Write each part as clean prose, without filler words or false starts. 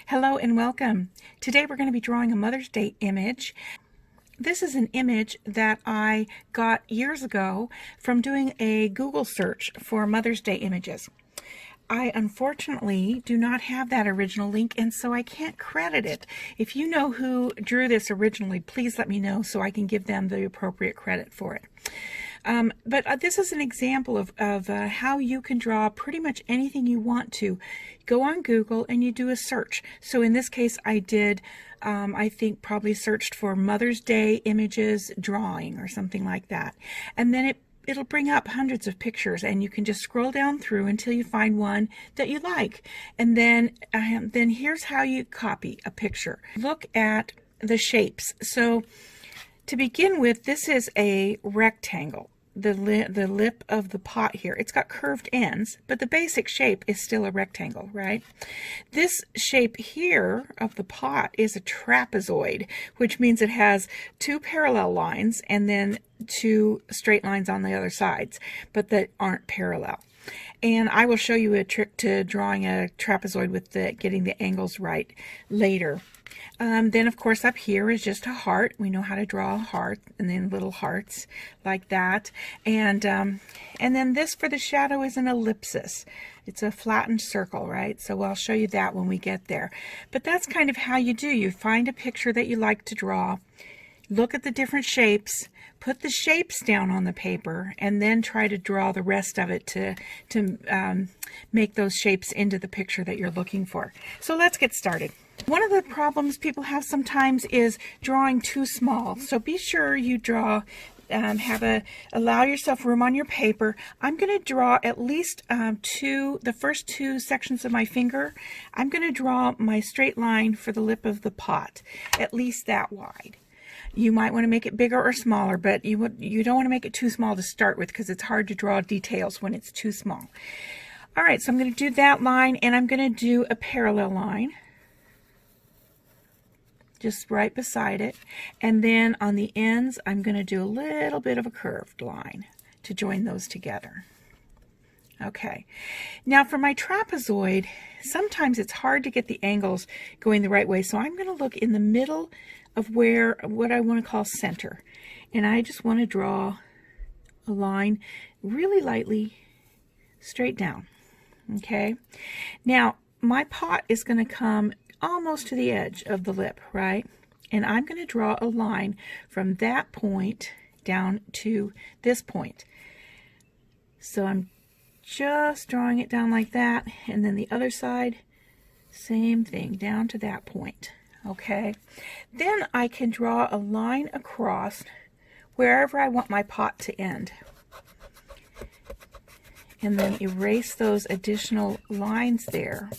Hello and welcome. Today we're going to be drawing a Mother's Day image. This is an image that I got years ago from doing a Google search for Mother's Day images. I unfortunately do not have that original link, and so I can't credit it. If you know who drew this originally, please let me know so I can give them the appropriate credit for it. But this is an example of how you can draw pretty much anything you want to. Go on Google and you do a search. So in this case I did, I think probably searched for Mother's Day images drawing or something like that. And then it'll bring up hundreds of pictures, and you can just scroll down through until you find one that you like. And then here's how you copy a picture. Look at the shapes. So to begin with, this is a rectangle. The lip of the pot here, it's got curved ends, but the basic shape is still a rectangle, right? This shape here of the pot is a trapezoid, which means it has two parallel lines and then two straight lines on the other sides, but that aren't parallel. And I will show you a trick to drawing a trapezoid with getting the angles right later. Then of course up here is just a heart. We know how to draw a heart, and then little hearts like that. And then this for the shadow is an ellipsis. It's a flattened circle, right? So I'll show you that when we get there. But that's kind of how you do. You find a picture that you like to draw, look at the different shapes, put the shapes down on the paper, and then try to draw the rest of it to make those shapes into the picture that you're looking for. So let's get started. One of the problems people have sometimes is drawing too small. So be sure you draw, allow yourself room on your paper. I'm going to draw at least the first two sections of my finger. I'm going to draw my straight line for the lip of the pot, at least that wide. You might want to make it bigger or smaller, but you don't want to make it too small to start with, because it's hard to draw details when it's too small. All right, so I'm going to do that line, and I'm going to do a parallel line just right beside it, and then on the ends I'm going to do a little bit of a curved line to join those together. Okay, now for my trapezoid, sometimes it's hard to get the angles going the right way, so I'm going to look in the middle of what I want to call center, and I just want to draw a line really lightly straight down. Okay, now my pot is going to come almost to the edge of the lip, right? And I'm going to draw a line from that point down to this point. So I'm just drawing it down like that, and then the other side, same thing, down to that point. Okay, then I can draw a line across wherever I want my pot to end, and then erase those additional lines there.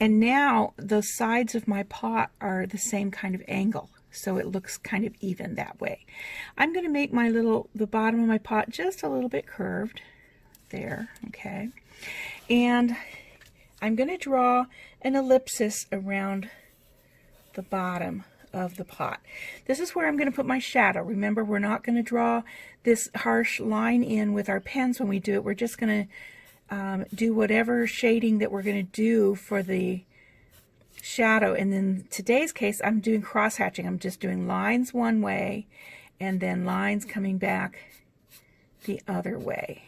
And now the sides of my pot are the same kind of angle, so it looks kind of even that way. I'm going to make the bottom of my pot just a little bit curved there, okay? And I'm going to draw an ellipsis around the bottom of the pot. This is where I'm going to put my shadow. Remember, we're not going to draw this harsh line in with our pens when we do it. We're just going to do whatever shading that we're going to do for the shadow. And in today's case, I'm doing cross hatching. I'm just doing lines one way and then lines coming back the other way.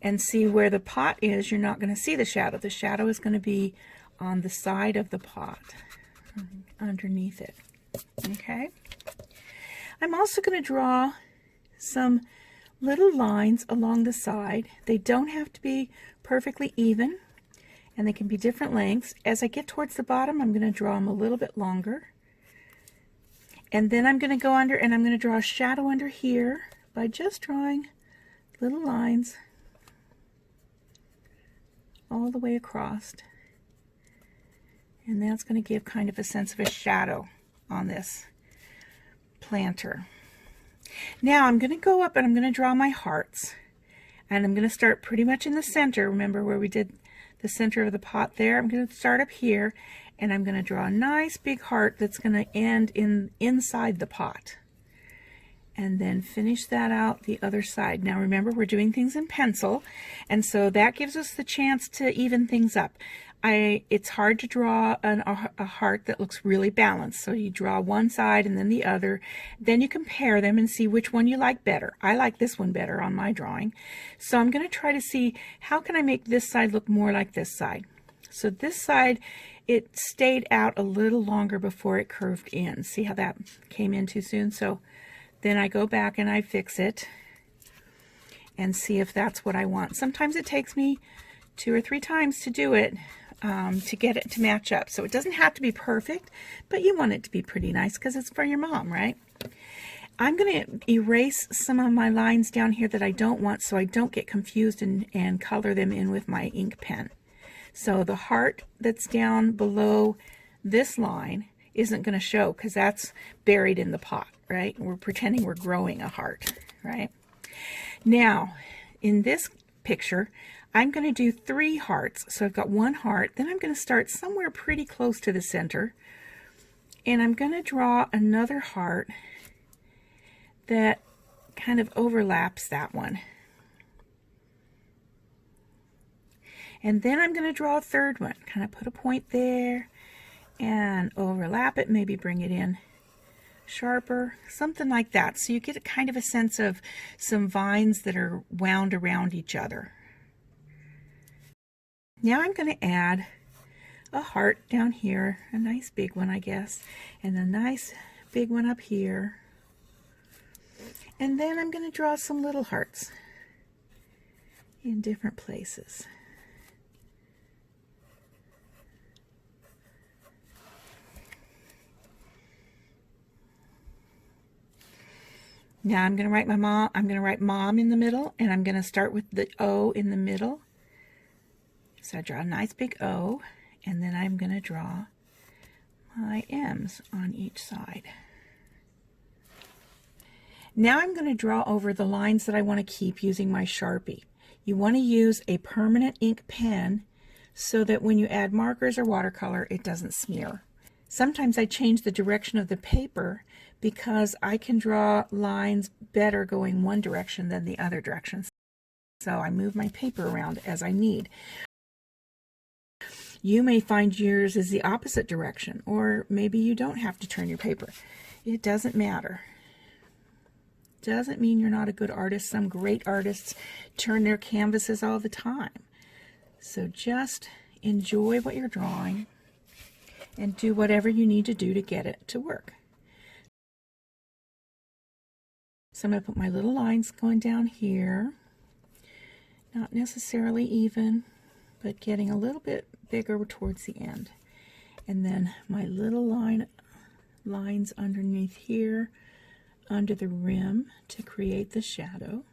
And see where the pot is, you're not going to see the shadow. The shadow is going to be on the side of the pot, underneath it. Okay? I'm also going to draw some little lines along the side. They don't have to be perfectly even, and they can be different lengths. As I get towards the bottom, I'm going to draw them a little bit longer, and then I'm going to go under and I'm going to draw a shadow under here by just drawing little lines all the way across, and that's going to give kind of a sense of a shadow on this planter. Now I'm going to go up and I'm going to draw my hearts, and I'm going to start pretty much in the center. Remember where we did the center of the pot there? I'm going to start up here, and I'm going to draw a nice big heart that's going to end inside the pot. and then finish that out the other side. Now remember, we're doing things in pencil, and so that gives us the chance to even things up. It's hard to draw a heart that looks really balanced, so you draw one side and then the other, then you compare them and see which one you like better. I like this one better on my drawing, so I'm going to try to see how can I make this side look more like this side. So this side, it stayed out a little longer before it curved in. See how that came in too soon? So then I go back and I fix it and see if that's what I want. Sometimes it takes me 2 or 3 times to do it, to get it to match up. So it doesn't have to be perfect, but you want it to be pretty nice because it's for your mom, right? I'm going to erase some of my lines down here that I don't want so I don't get confused and color them in with my ink pen. So the heart that's down below this line isn't going to show because that's buried in the pot, right? We're pretending we're growing a heart, right? Now, in this picture, I'm going to do 3 hearts. So I've got 1 heart, then I'm going to start somewhere pretty close to the center, and I'm going to draw another heart that kind of overlaps that one. And then I'm going to draw a third one, kind of put a point there and overlap it, maybe bring it in sharper, something like that. So you get a kind of a sense of some vines that are wound around each other. Now I'm going to add a heart down here, a nice big one, I guess, and a nice big one up here. And then I'm going to draw some little hearts in different places. Now I'm going to write mom in the middle, and I'm going to start with the O in the middle. So I draw a nice big O, and then I'm going to draw my M's on each side. Now I'm going to draw over the lines that I want to keep using my Sharpie. You want to use a permanent ink pen so that when you add markers or watercolor, it doesn't smear. Sometimes I change the direction of the paper because I can draw lines better going one direction than the other direction. So I move my paper around as I need. You may find yours is the opposite direction, or maybe you don't have to turn your paper. It doesn't matter. Doesn't mean you're not a good artist. Some great artists turn their canvases all the time. So just enjoy what you're drawing and do whatever you need to do to get it to work. So I'm going to put my little lines going down here. Not necessarily even, but getting a little bit bigger towards the end. And then my little lines underneath here, under the rim to create the shadow.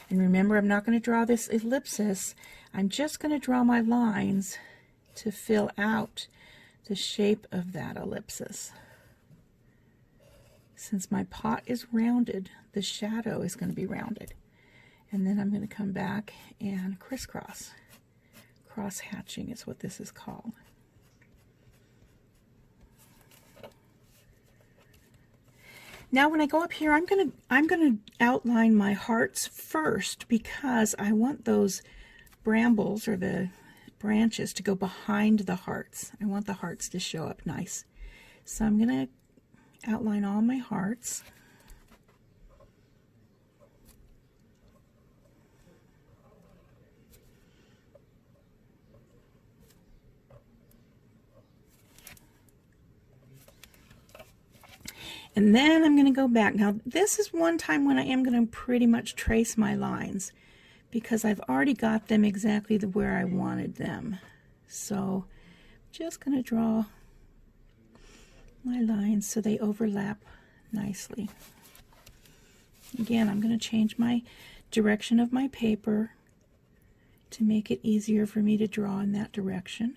And remember, I'm not going to draw this ellipsis. I'm just going to draw my lines to fill out the shape of that ellipsis. Since my pot is rounded, the shadow is going to be rounded. And then I'm going to come back and crisscross. Cross hatching is what this is called. Now when I go up here, I'm going to outline my hearts first because I want those brambles or the branches to go behind the hearts. I want the hearts to show up nice. So I'm going to outline all my hearts. And then I'm going to go back. Now this is one time when I am going to pretty much trace my lines because I've already got them exactly where I wanted them. So I'm just going to draw my lines so they overlap nicely. Again, I'm going to change my direction of my paper to make it easier for me to draw in that direction.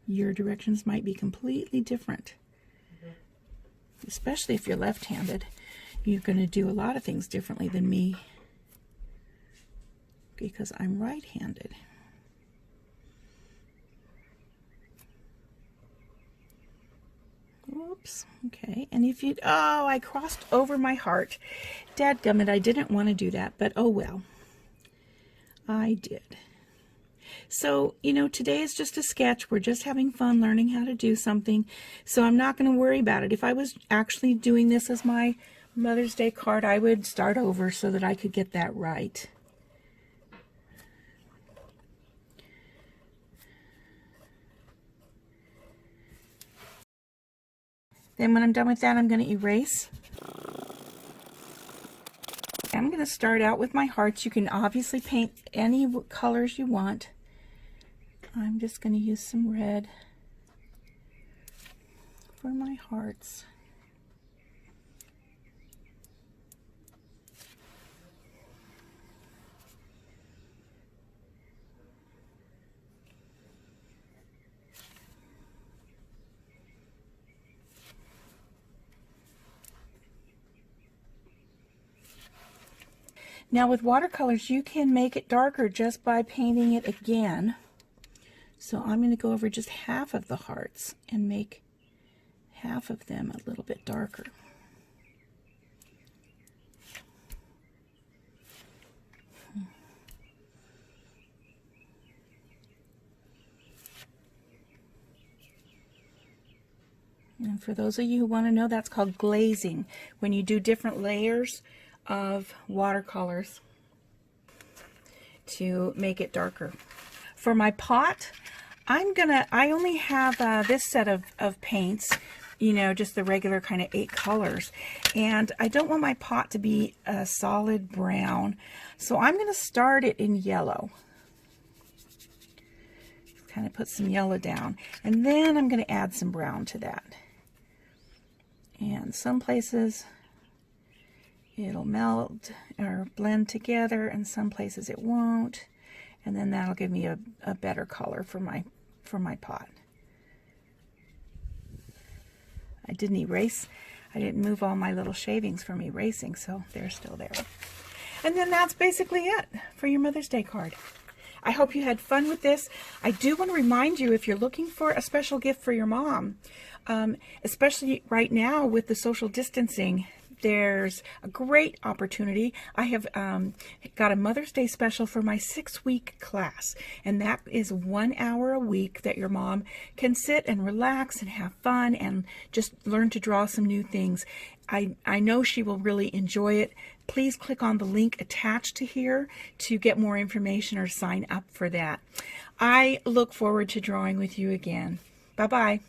Your directions might be completely different. Especially if you're left-handed, you're going to do a lot of things differently than me because I'm right-handed. Oops. Okay. And if you, oh, I crossed over my heart. Dadgummit, I didn't want to do that, but oh well. I did. So, you know, today is just a sketch. We're just having fun learning how to do something. So I'm not going to worry about it. If I was actually doing this as my Mother's Day card, I would start over so that I could get that right. Then when I'm done with that, I'm going to erase. I'm going to start out with my hearts. You can obviously paint any colors you want. I'm just going to use some red for my hearts. Now with watercolors, you can make it darker just by painting it again. So I'm going to go over just half of the hearts and make half of them a little bit darker. And for those of you who want to know, that's called glazing, when you do different layers of watercolors to make it darker. For my pot, I only have this set of paints, you know, just the regular kind of 8 colors. And I don't want my pot to be a solid brown. So I'm going to start it in yellow. Kind of put some yellow down. And then I'm going to add some brown to that. And some places it'll melt or blend together, and some places it won't. And then that'll give me a better color for my pot. I didn't erase. I didn't move all my little shavings from erasing, so they're still there. And then that's basically it for your Mother's Day card. I hope you had fun with this. I do want to remind you, if you're looking for a special gift for your mom, especially right now with the social distancing, there's a great opportunity. I have got a Mother's Day special for my 6-week class, and that is 1 hour a week that your mom can sit and relax and have fun and just learn to draw some new things. I know she will really enjoy it. Please click on the link attached to here to get more information or sign up for that. I look forward to drawing with you again. Bye-bye.